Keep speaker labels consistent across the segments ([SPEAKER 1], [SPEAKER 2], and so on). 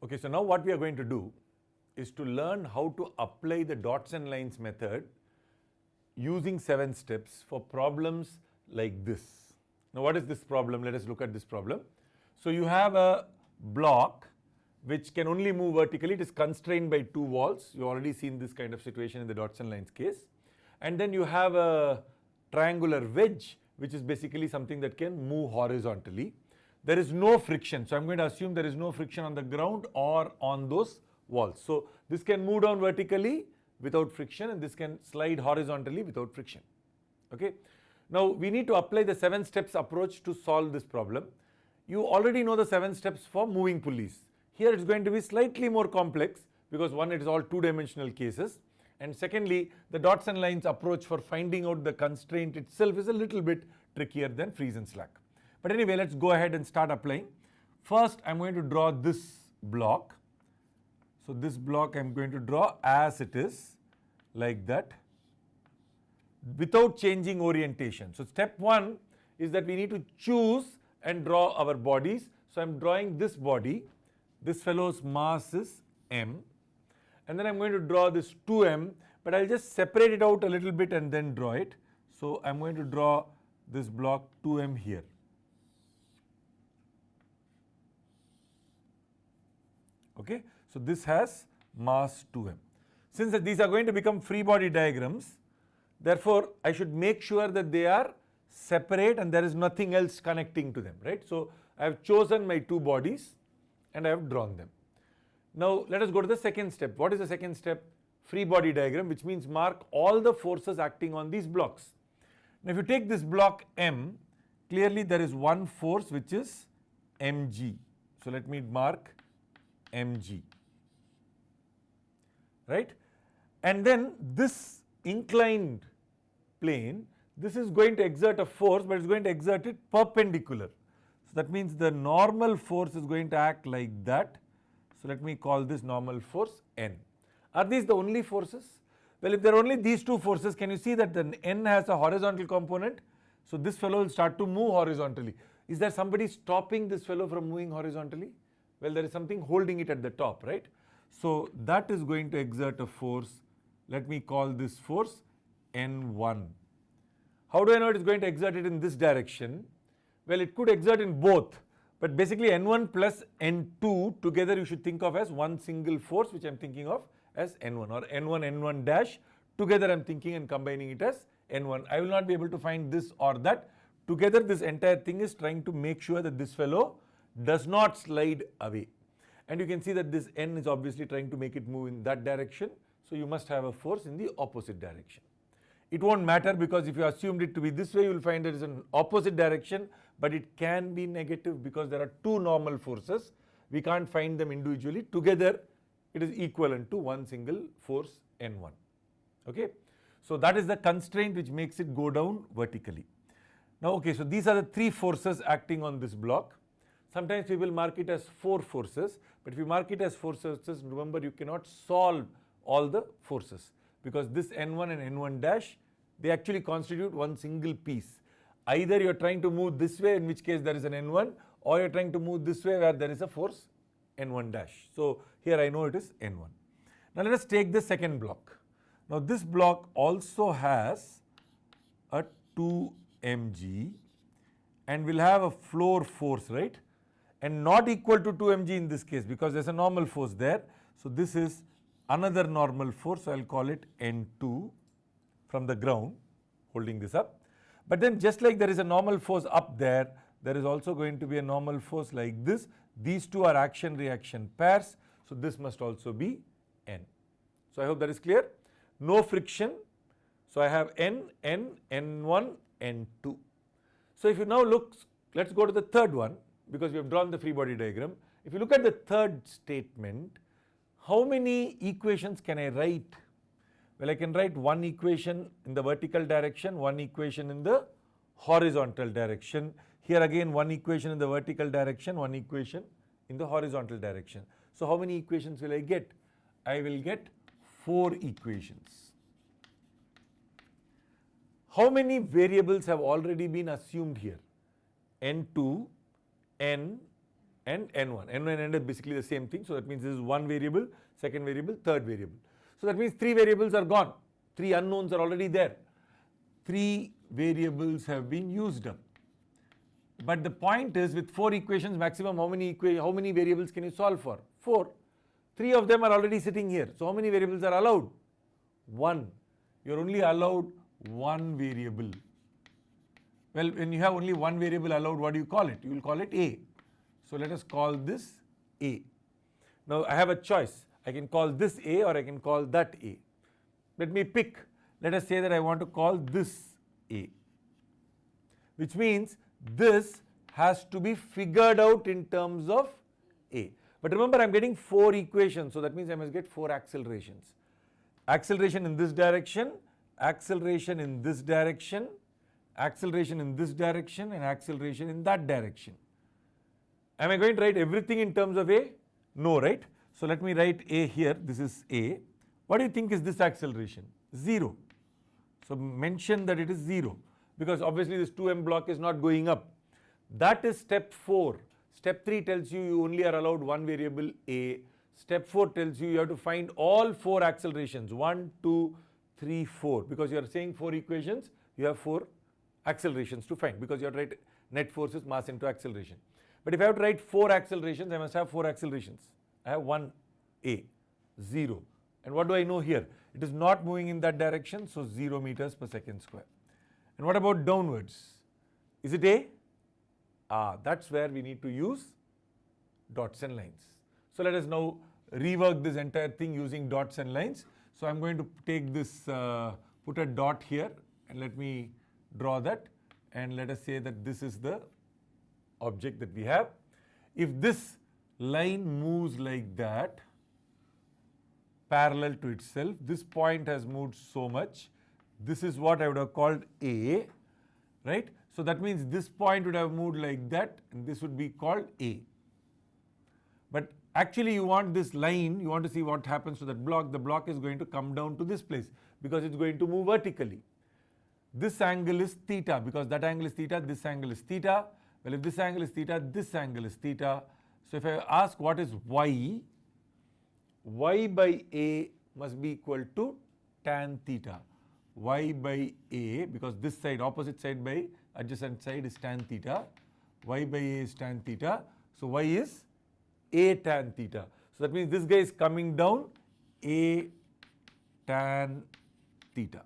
[SPEAKER 1] Okay, so now what we are going to do is to learn how to apply the dots and lines method using 7 steps for problems like this. Now what is this problem? Let us look at this problem. So you have a block which can only move vertically. It is constrained by 2 walls. You already seen this kind of situation in the dots and lines case. And then you have a triangular wedge which is basically something that can move horizontally. There is no friction. So I'm going to assume there is no friction on the ground or on those walls. So this can move down vertically without friction, and this can slide horizontally without friction. Okay. Now we need to apply the 7 steps approach to solve this problem. You already know the 7 steps for moving pulleys. Here it's going to be slightly more complex because one, it is all 2-dimensional cases, and secondly, the dots and lines approach for finding out the constraint itself is a little bit trickier than freeze and slack. But anyway, let's go ahead and start applying. First, I'm going to draw this block. So this block I'm going to draw as it is, like that, without changing orientation. So step 1 is that we need to choose and draw our bodies. So I'm drawing this body. This fellow's mass is m. And then I'm going to draw this 2m, but I'll just separate it out a little bit and then draw it. So I'm going to draw this block 2m here. Okay, so this has mass 2m. Since these are going to become free body diagrams, therefore I should make sure that they are separate and there is nothing else connecting to them, right? So I have chosen my 2 bodies and I have drawn them. Now let us go to the second step. What is the second step? Free body diagram, which means mark all the forces acting on these blocks. Now if you take this block m, clearly there is one force which is mg. So let me mark mg, right? And then this inclined plane, this is going to exert a force, but it's going to exert it perpendicular. So that means the normal force is going to act like that. So let me call this normal force N. Are these the only forces? Well, if there are only these 2 forces, can you see that the N has a horizontal component? So this fellow will start to move horizontally. Is there somebody stopping this fellow from moving horizontally? Well, there is something holding it at the top, right? So that is going to exert a force. Let me call this force N1. How do I know it is going to exert it in this direction? Well, it could exert in both, but basically N1 plus N2 together you should think of as one single force, which I am thinking of as N1, or N1, N1 dash. Together I am thinking and combining it as N1. I will not be able to find this or that. Together this entire thing is trying to make sure that this fellow does not slide away. And you can see that this N is obviously trying to make it move in that direction. So you must have a force in the opposite direction. It won't matter because if you assumed it to be this way, you will find there is an opposite direction, but it can be negative because there are 2 normal forces. We can't find them individually. Together it is equivalent to one single force N1. Okay. So that is the constraint which makes it go down vertically. Now, okay, so these are the 3 forces acting on this block. Sometimes we will mark it as 4 forces, but if you mark it as 4 forces, remember you cannot solve all the forces because this N1 and N1 dash, they actually constitute one single piece. Either you are trying to move this way, in which case there is an N1, or you are trying to move this way where there is a force N1 dash. So here I know it is N1. Now let us take the second block. Now this block also has a 2 mg and will have a floor force, right? And not equal to 2 mg in this case because there is a normal force there. So this is another normal force, so I will call it N2 from the ground holding this up. But then just like there is a normal force up there, there is also going to be a normal force like this. These 2 are action-reaction pairs, so this must also be N. So I hope that is clear. No friction, so I have N, N, N1, N2. So if you now look, let's go to the third one because we have drawn the free body diagram. If you look at the third statement, how many equations can I write? Well, I can write one equation in the vertical direction, one equation in the horizontal direction. Here again one equation in the vertical direction, one equation in the horizontal direction. So how many equations will I get? I will get 4 equations. How many variables have already been assumed here? N2, N, and n1. n1 and n is basically the same thing. So that means this is one variable, second variable, third variable. So that means 3 variables are gone. 3 unknowns are already there. 3 variables have been used up. But the point is, with 4 equations maximum, how many variables can you solve for? 4. 3 of them are already sitting here. So how many variables are allowed? 1. You are only allowed 1 variable. Well, when you have only 1 variable allowed, what do you call it? You will call it A. So let us call this A. Now I have a choice. I can call this A or I can call that A. Let me pick. Let us say that I want to call this A, which means this has to be figured out in terms of A. But remember, I am getting 4 equations, so that means I must get 4 accelerations. Acceleration in this direction, acceleration in this direction, acceleration in this direction, and acceleration in that direction. Am I going to write everything in terms of A? No, right? So let me write A here. This is A. What do you think is this acceleration? 0. So mention that it is 0, because obviously this 2m block is not going up. That is step 4. Step 3 tells you only are allowed 1 variable A. Step 4 tells you have to find all 4 accelerations, 1, 2, 3, 4. Because you are saying 4 equations, you have 4 accelerations to find, because you have to write net forces, mass into acceleration. But if I have to write 4 accelerations, I must have 4 accelerations. I have 1 A, 0. And what do I know here? It is not moving in that direction, so 0 meters per second square. And what about downwards? Is it A? That's where we need to use dots and lines. So let us now rework this entire thing using dots and lines. So I'm going to take this, put a dot here, and let me draw that, and let us say that this is the object that we have. If this line moves like that, parallel to itself, this point has moved so much, this is what I would have called A, right? So that means this point would have moved like that, and this would be called A. But actually you want this line, you want to see what happens to that block. The block is going to come down to this place, because it's going to move vertically. This angle is theta, because that angle is theta, this angle is theta. Well, if this angle is theta, this angle is theta. So if I ask what is y, y by A must be equal to tan theta. Y by A, because this side, opposite side by adjacent side is tan theta. Y by A is tan theta. So y is A tan theta. So that means this guy is coming down A tan theta.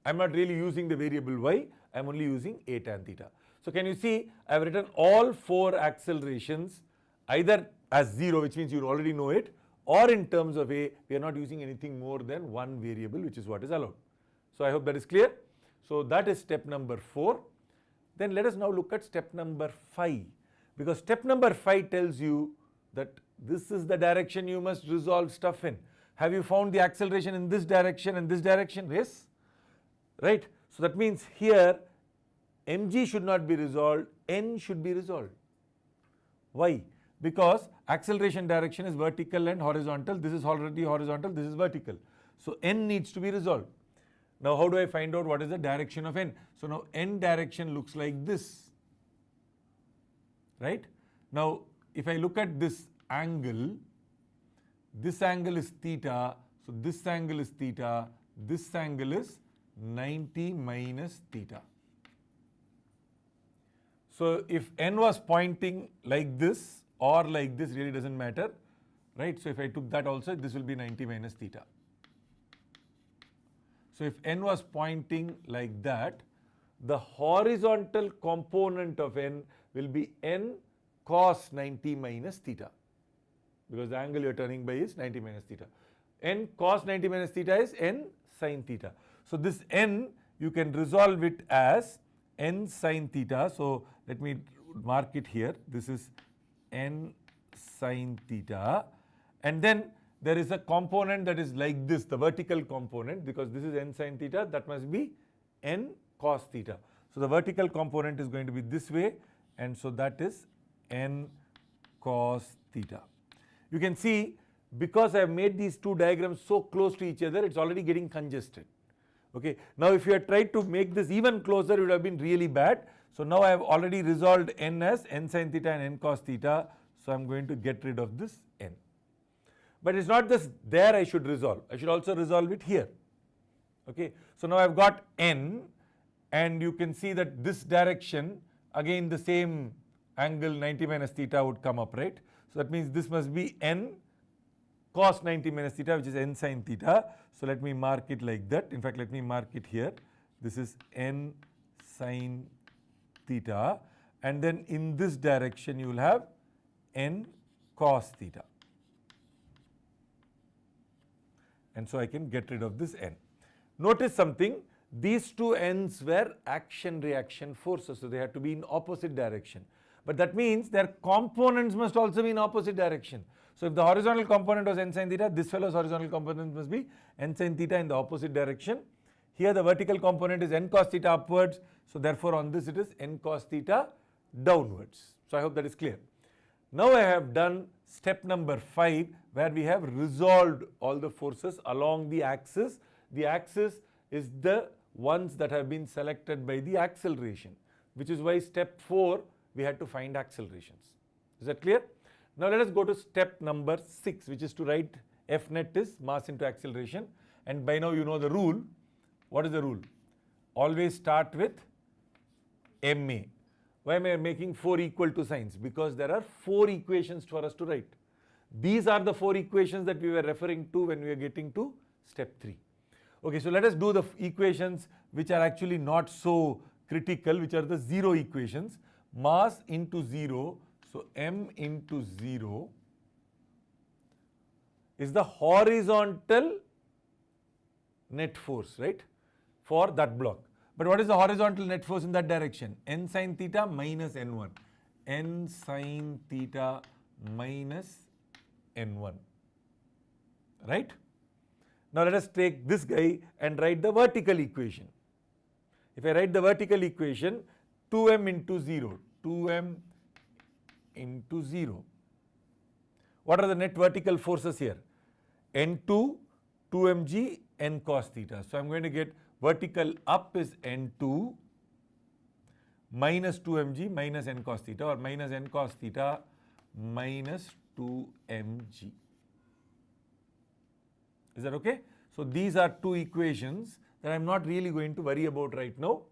[SPEAKER 1] I am not really using the variable y, I am only using A tan theta. So can you see, I have written all 4 accelerations either as 0, which means you already know it, or in terms of A, we are not using anything more than 1 variable, which is what is allowed. So I hope that is clear. So that is step number 4. Then let us now look at step number 5, because step number 5 tells you that this is the direction you must resolve stuff in. Have you found the acceleration in this direction and this direction? Yes, right? So that means here mg should not be resolved, n should be resolved. Why? Because acceleration direction is vertical and horizontal. This is already horizontal, this is vertical. So n needs to be resolved. Now how do I find out what is the direction of n? So now n direction looks like this, right? Now if I look at this angle is theta, so this angle is theta, this angle is 90 minus theta. So if n was pointing like this or like this, really doesn't matter, right? So if I took that also, this will be 90 minus theta. So if n was pointing like that, the horizontal component of n will be n cos 90 minus theta, because the angle you are turning by is 90 minus theta. N cos 90 minus theta is n sin theta. So this n, you can resolve it as n sin theta. So let me mark it here. This is n sin theta, and then there is a component that is like this, the vertical component, because this is n sin theta, that must be n cos theta. So the vertical component is going to be this way, and so that is n cos theta. You can see, because I have made these two diagrams so close to each other, it's already getting congested. Okay. Now if you had tried to make this even closer, it would have been really bad. So now I have already resolved n as n sin theta and n cos theta. So I am going to get rid of this n. But it's not just there I should resolve. I should also resolve it here. Okay. So now I've got n, and you can see that this direction, again the same angle 90 minus theta would come up, right? So that means this must be n cos 90 minus theta, which is n sin theta. So let me mark it like that. In fact, let me mark it here. This is n sin theta, and then in this direction you will have n cos theta. And so I can get rid of this n. Notice something, these two n's were action-reaction forces, so they have to be in opposite direction. But that means their components must also be in opposite direction. So if the horizontal component was n sin theta, this fellow's horizontal component must be n sin theta in the opposite direction. Here the vertical component is n cos theta upwards, so therefore on this it is n cos theta downwards. So I hope that is clear. Now I have done step number 5, where we have resolved all the forces along the axis. The axis is the ones that have been selected by the acceleration, which is why step 4 we had to find accelerations. Is that clear? Now let us go to step number 6, which is to write F net is mass into acceleration, and by now you know the rule. What is the rule? Always start with ma. Why am I making 4 equal to signs? Because there are 4 equations for us to write. These are the 4 equations that we were referring to when we were getting to step 3. Okay, so let us do the equations which are actually not so critical, which are the zero equations. Mass into 0, so m into 0 is the horizontal net force, right, for that block. But what is the horizontal net force in that direction? N sin theta minus n1. N sin theta minus n1, right? Now let us take this guy and write the vertical equation. If I write the vertical equation, 2m into 0, 2m into 0. What are the net vertical forces here? N2, 2mg, n cos theta. So I am going to get vertical up is n2 minus 2mg minus n cos theta, or minus n cos theta minus 2mg. Is that okay? So these are 2 equations that I am not really going to worry about right now.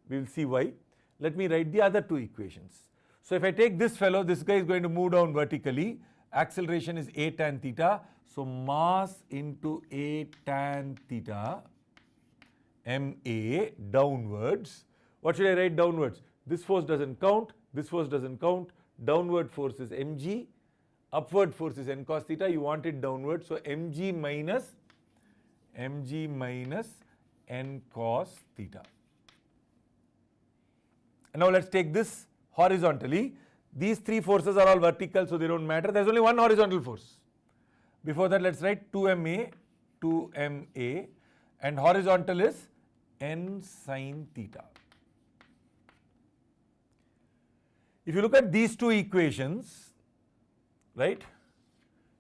[SPEAKER 1] We will see why. Let me write the other 2 equations. So if I take this fellow, this guy is going to move down vertically. Acceleration is a tan theta. So mass into a tan theta, ma, downwards. What should I write downwards? This force doesn't count, this force doesn't count. Downward force is mg, upward force is n cos theta. You want it downward, so mg minus n cos theta. And now let's take this horizontally. These 3 forces are all vertical, so they don't matter. There's only one horizontal force. Before that, let's write 2ma, and horizontal is n sin theta. If you look at these 2 equations, right,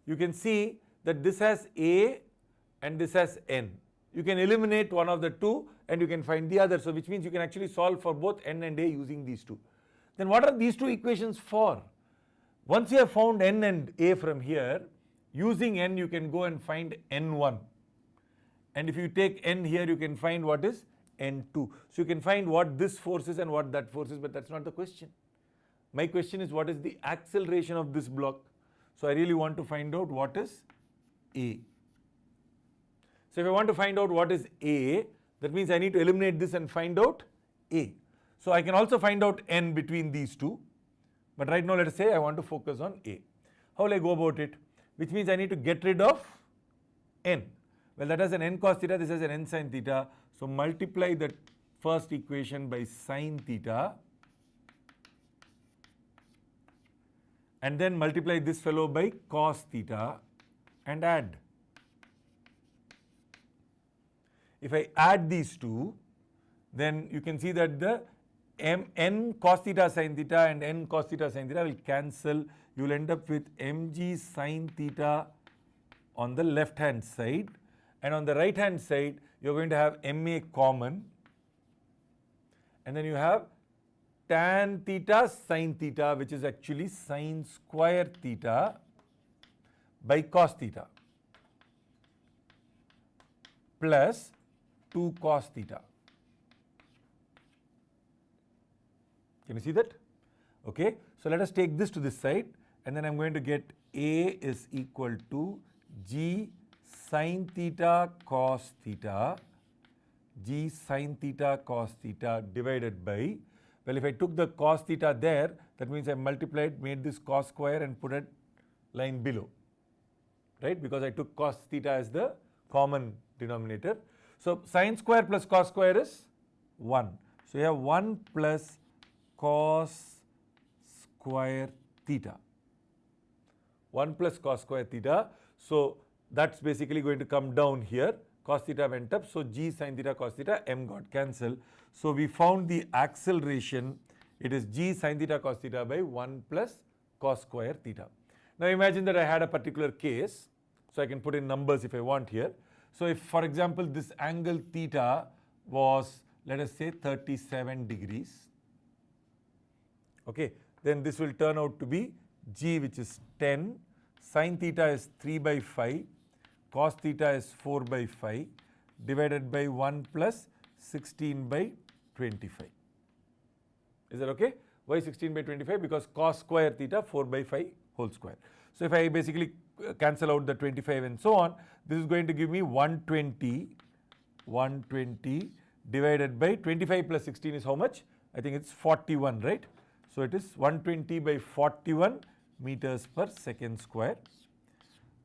[SPEAKER 1] you can see that this has a and this has n. You can eliminate one of the 2 and you can find the other. So which means you can actually solve for both n and a using these 2. Then what are these 2 equations for? Once you have found n and a from here, using n you can go and find n1. And if you take n here, you can find what is n2. So you can find what this force is and what that force is, but that's not the question. My question is, what is the acceleration of this block? So I really want to find out what is a. So if I want to find out what is a, that means I need to eliminate this and find out a. So I can also find out n between these 2. But right now let us say I want to focus on a. How will I go about it? Which means I need to get rid of n. Well, that has an n cos theta, this has an n sin theta. So multiply the first equation by sin theta, and then multiply this fellow by cos theta and add. If I add these 2, then you can see that the n cos theta sin theta and n cos theta sin theta will cancel. You will end up with mg sin theta on the left hand side, and on the right hand side you are going to have ma common, and then you have tan theta sin theta, which is actually sin square theta by cos theta plus 2 cos theta. Can you see that? Okay, so let us take this to this side, and then I'm going to get A is equal to G sin theta cos theta, G sin theta cos theta divided by, well, if I took the cos theta there, that means I multiplied, made this cos square and put a line below, right? Because I took cos theta as the common denominator. So sin square plus cos square is 1. So you have 1 plus cos square theta. 1 plus cos square theta. So that's basically going to come down here. Cos theta went up. So G sin theta cos theta, M got cancelled. So we found the acceleration. It is G sin theta cos theta by 1 plus cos square theta. Now imagine that I had a particular case. So I can put in numbers if I want here. So if, for example, this angle theta was, let us say, 37 degrees. Okay, then this will turn out to be G, which is 10, sin theta is 3 by 5, cos theta is 4 by 5, divided by 1 plus 16 by 25. Is that okay? Why 16 by 25? Because cos square theta 4 by 5 whole square. So if I basically cancel out the 25 and so on, this is going to give me 120 divided by 25 plus 16 is how much? I think it's 41, right? So it is 120 by 41 meters per second square.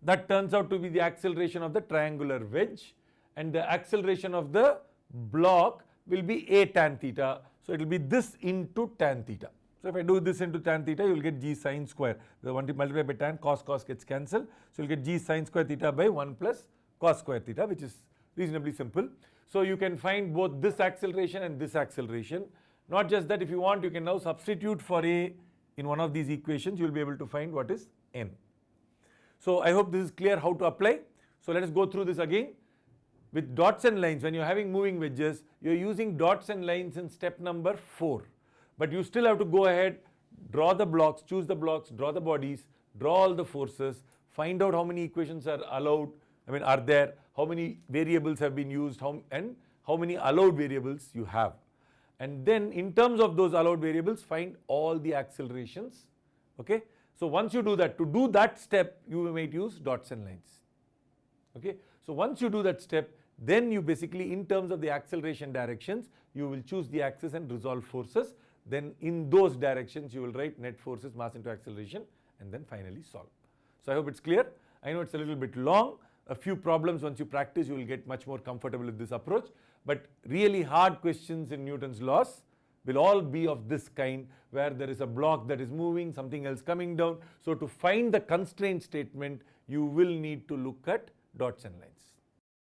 [SPEAKER 1] That turns out to be the acceleration of the triangular wedge, and the acceleration of the block will be A tan theta. So it will be this into tan theta. So if I do this into tan theta, you will get G sin square. The 1 multiplied by tan, cos gets cancelled. So you will get G sin square theta by 1 plus cos square theta, which is reasonably simple. So you can find both this acceleration and this acceleration. Not just that, if you want, you can now substitute for A in one of these equations. You will be able to find what is N. So I hope this is clear how to apply. So let us go through this again. With dots and lines, when you are having moving wedges, you are using dots and lines in step number 4. But you still have to go ahead, draw the blocks, choose the blocks, draw the bodies, draw all the forces, find out how many equations are allowed, are there, how many variables have been used, and how many allowed variables you have. And then in terms of those allowed variables, find all the accelerations. Okay. So once you do that, to do that step, you might use dots and lines. Okay. So once you do that step, then you basically, in terms of the acceleration directions, you will choose the axis and resolve forces. Then in those directions, you will write net forces, mass into acceleration, and then finally solve. So I hope it's clear. I know it's a little bit long. A few problems, once you practice, you will get much more comfortable with this approach. But really hard questions in Newton's laws will all be of this kind, where there is a block that is moving, something else coming down. So to find the constraint statement, you will need to look at dots and lines.